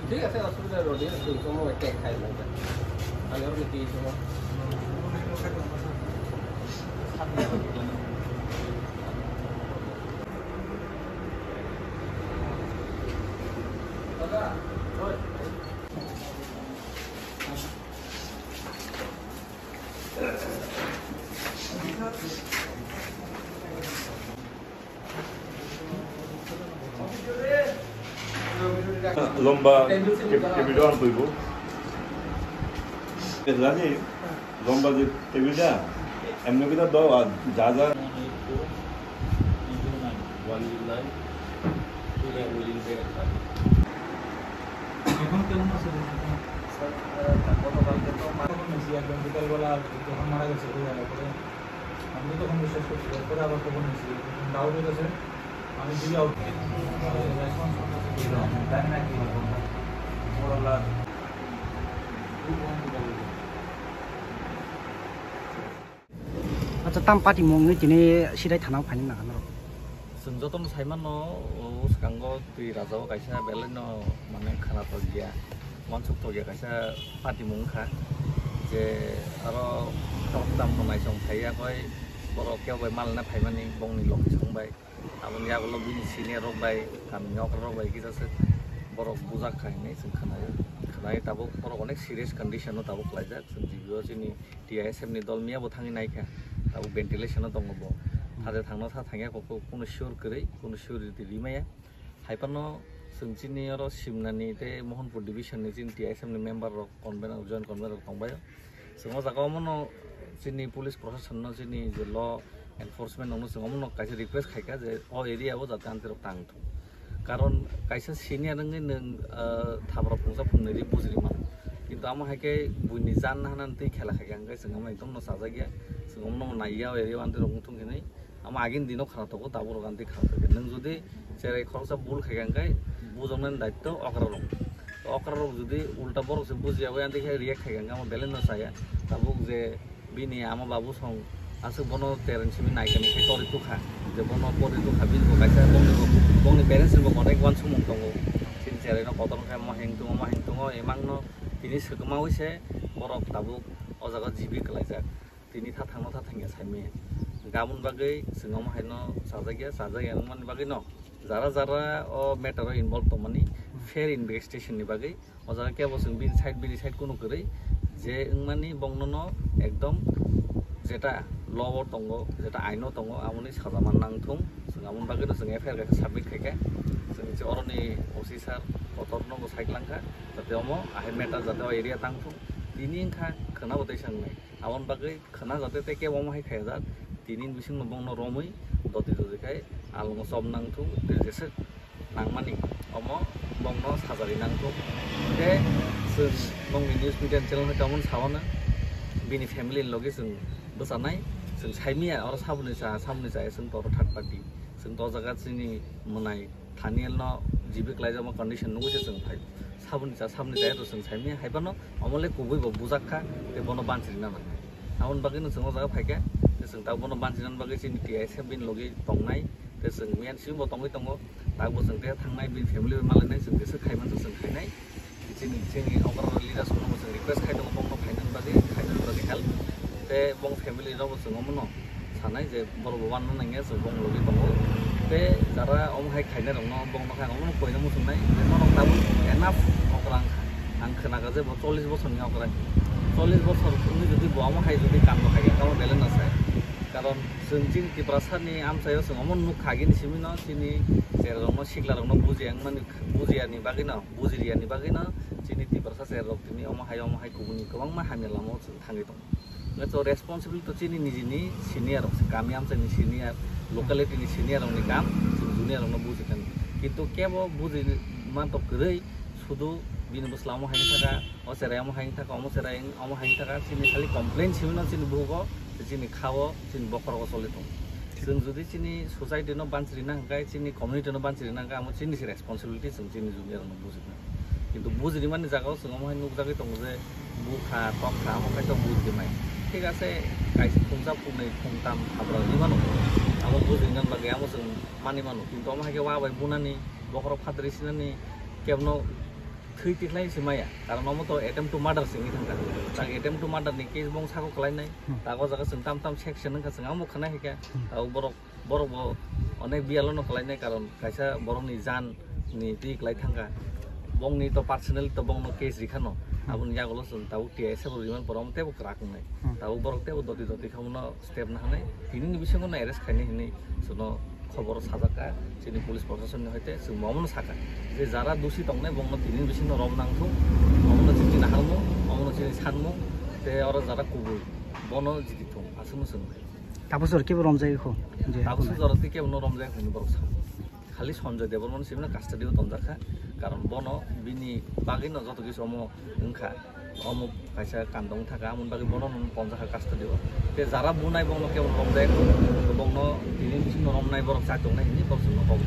ঠিক আছে অসুবিধা রোডে কোনো একটা খাই লাগবে আগে ওর কি সময় দাদা ওই lomba kebidoan tuh ibu. Lagi lomba di kebida, emang kita doa jaga. এখন কেমন আছে গতকালকে তো একদম বিকালবেলা যখন মারা গেছে আমি তখন বিশ্বাস করছি এরপরে আবার খবর নিয়েছি ডাউট হয়েছে আমি দিকে আউট আচ্ছা তামপাতি মংনি দিনে সিদাই থানাव ফাইন नागानो जों जतन साइमान सिगांगो दै राजाव कायसा बेलेन माने खानाथ गैया मानसुक्त गैया कायसा पार्टी मुंखा जे आरो दाम होनाय सम थाया गय बर' केवबाय मालना फाइमानि बंनि लखि संबाय आमनि आगोल बिनि सिनियर रबाय गामियाव रबाय किजासे बर' बुजा खायनाय जों खोनाय दाबो बर' अनेक सिरियास कन्डिशनाव दाबो क्लाइजाक जों जिबियो जोंनि DISF नि दल मियाबो थाङि नायखा दाबो भेन्टिलेशनाव दङबो थादे थांनो था थाङिया कोनो सियर करै कोनो सियर रिमाया हाइपानो जों जिनि आरो सिमनानि ते मोहनपुर डिभिजननि जिन DISF नि मेम्बार कन्भेनर जॉइंट कन्भेनर थांबाय जों जागावमनो जिनि पुलिस प्रशासन जिनि जे ल एनफोर्समेन्ट नंनो जोंमनो कायसे रिक्वेस्ट खायका जे अ एरियाबो जाते आन्तिर तांथु कारण कायसे सिनिया नङै नों थाब्रा फुंजा फुंनैरि बुजिरिमान किन्तु आमा हायके बुनि जान हानान तै खेला खायका आंगाय जों एकदम न साजा गया जोंमनो नाइया एरिया आन्तिर रंथुंगिनै आमा आगिन दिनाव खानाथको दाबो रगान्ति खानाथको नों जुदि जेरै खरसा बुल खायका आंगाय बुजोंनान दायित्व अकरा जुदि उल्टा बर से बुजियाबो आन्ति रिएक्ट खायका आमा बेलेन न साया दाबो जे बिनि आमा बाबु सं आसु बनो पेरेन्ट्सनि नायकानि तरि तुखा जे बनो परि तुखा बिनो कायसा बंनि पेरेन्ट्स बो कनेक वान सुमं दङ सिन जेरैनो कतन खाय मा हेंतुङ एमांनो तिनि सगमा हइसे बरक दाबो अजागा जिबि कलायजाक तिनि था थांगिया साइमे गाबोन बागै जोंनाव माहायनो साजागिया नंमानि बागै न जारा अ मेटाराव इनभल्व दंमानि फेयर इनभेस्टिगेशननि बागै अजागा केबो जों बिनि साइड कोनो करै जे मानि बंनो एकदम जेटा ल'आव दङ जेटा आइनाव दङ आमनि साजामान नांथुं जों आमन बागै जों एफआइआर गायखा साबमिट खायखा जों जे अरनि अफिसार कतरनो साइक्लांखा जाते अमो आहाय मेटार जाते एरिया तांथुं तिनि इंखा खोनाबोदै सांनाय आमन बागै खोना जाते ते केबो माहाय खायजा तिनि बिसिं बंनो रमै दति आलमो सब नांथुं जेसे नांमानि अमो बंनो साजारि नांथुं ते जों बंनि निउज मिडिया चेनेल कामन सावनो बिनि फेमिलि लगे जों बसानाय जों साइमिया आरो सामने जाय जों तर थार्ड पार्टी जों तो जागा जोंनि मोनाय थानियल न जिबि क्लाइजामा कन्डिशन नंगौ जों फाइ सामने जाय तो जों साइमिया हाइबानो अमले कुबैबो बुजाखा बे बनो बानसिना ना आउन बागै जों जागा फाइका जों दा बनो बानसिनान बागै जोंनि DISF बिन लगे तंनाय ते जों मियान सिमबो तंगै दङ दाबो जों ते थांनाय बिन फेमिलि मालायनाय जों गोसो खायमान जों खायनाय जोंनि अगरा लिडार्स को जों रिक्वेस्ट खायदों बंनो फाइनान बागै हेल्प ते बं फेमिलि रावबो जोंमनो सानाय जे बरबो वान नंगे जों बं लगे दङ ते जारा अमहाय खायनाय दङ बंनो खाय अमनो कोइनो मुसुनाय जे न दाबो एनाफ अगरा आं खोनागा जे 40 बोसोरनि अगरा 40 बोसोरनि जुदि बहाय जुदि काम खायगा गाव बेलेन नासाय कारण जों जिन तिब्रासानि आमसायाव जों अमन नु खागिन सिमिन तिनि जेरनो सिगलारनो बुजियानि बागै न बुजिरियानि बागै न जिनि तिब्रासा जेरक तिनि अमहाय गुबुननि गोबां मा हामेलामो जों थाङै दङ तो रेस्पॉन्सिबल तो चीनी निजी सीनियर गामी आमसे सीनियर लोकालिटी सीनियर काम जूनियर बुझेन किन्तु केवल बुझे मान तो गई शुद्ध बिन बसलाम हाई थाका असेरायाम हाई थाका अमसेरा अम हाई थाका चीनी खाली कमप्लेन सिमन चीनी बुग चीनी खाओ चीनी बखर चले दं जों जुदि चीनी सोसाइटी बानचिना हंगाय चीनी कम्युनिटी बानचिना हंगा आम चीनी रेस्पॉन्सिबिलिटी जों चीनी जूनियर बुझे किन्तु बुझे मानी जगह जों नुजागे दं जे बुखा टखा आम बुझे ठीक আছে কাইছে ফুংজা ফুংनै ফুंथाम हाब्रा इमानो abo bujingnan bagay amo जों mani manu কিন্তু amo hake wabai bunani bokoro phatri sinani kebno थै तिख्लाय सिमाया कारण amo to attempt to murder singi thangka ta attempt to murder ni case bong sako kalainai ta go jaga जों tam section nka जों amo khana hika ta borok bo onek bialo no kalainai karon kaisa borok ni jan ni tiklai thangka bong ni to personal to bong no case rikhano abun jagolo जों ta uti ese bo riman porom tebo krak nai ta borok tebo doti khamno step na hanai tini bisingo na arrest khaini hini sono খবর সাজাকা যিনি police প্রশাসনের হইতে जों মমন সাকা যে যারা দোষী তংনাই বংন তিনিন বিসিনো রম নাংথু মমন চিনি নাহালমু মমন চিনি সানমু তে আরো যারা কুবুই বন জিতিথু আসুমু जों তাপসর কেবল রমজাইখো যে তাপস জরতি কেবল রমজাই হইনি বরক সাব খালি সঞ্জয় দেববর্মন সিমনা কাস্টাডিও তনজাখা কারণ বন বিনি বাগিন যত কিছু অম ওংখা অম কাইসা কান্দং থাকা আমন বাগি বন পঞ্জাখা কাস্টাডিও তে যারা বুনাই বংন কেবল রমজাই বংন তিনিন বিসিনো রমনাই বরক চাকদংনাই হিনি বরক